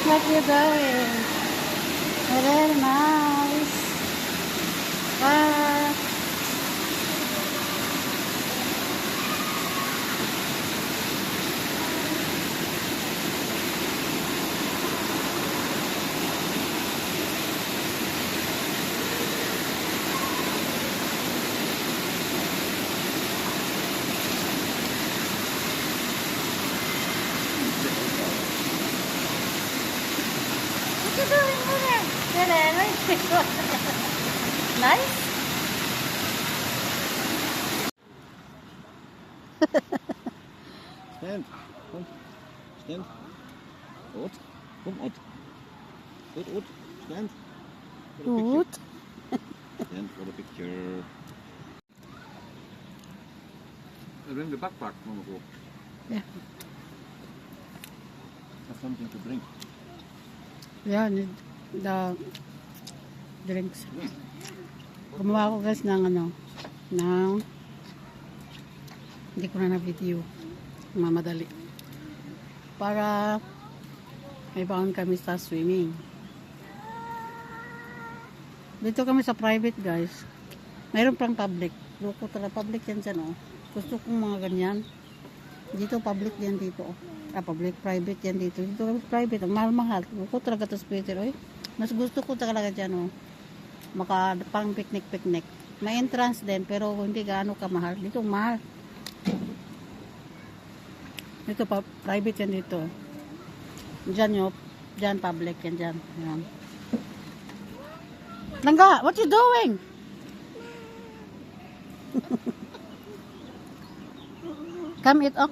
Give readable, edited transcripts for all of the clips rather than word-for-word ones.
what you're doing. Very nice. Wow. What you doing over there? Nice. Stand. Kom. Stand. Oud. Kom, Oud. Good, Oud. Stand. For the Good. picture. Stand for the picture. Bring the backpack, Mama. Go. Yeah. Have something to drink. Yeah, need the drinks. Gumawa ko guys ng hindi ko na video. Mamadali. Para may baon kami sa swimming. Dito kami sa private guys. Mayroon pang public. Loko talaga public yan dyan oh. Gusto kong mga ganyan. Dito public yan dito oh. Public, private yan dito. Dito private, mahal-mahal. Loko talaga ito Peter oh. Mas gusto ko talaga dyan oh. Pang picnic. May entrance din pero hindi gaano kamahal. Dito mahal. Dito pa private yan dito. Diyan yo, diyan public yan diyan. Yan. Langga, what you doing? Come eat up.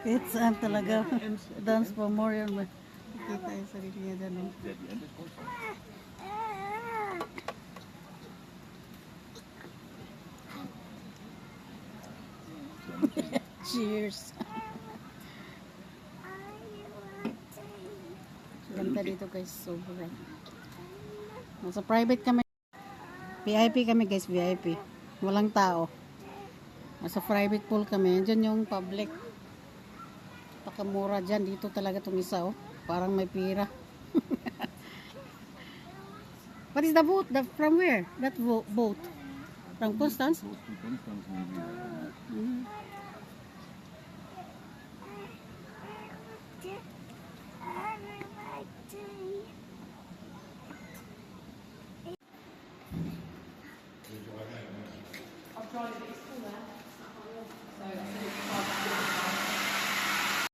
It's talaga dance memorial. Kita yung sarili niya dyan. Oh. Cheers. Ganda dito guys, sobra. Nasa private kami. VIP kami guys, VIP. Walang tao. Nasa private pool kami. Diyan yung public. Pakamura dyan. Dito talaga itong isa oh. Parang may pira. What is the boat? From where? That boat? From Constance? Mm-hmm.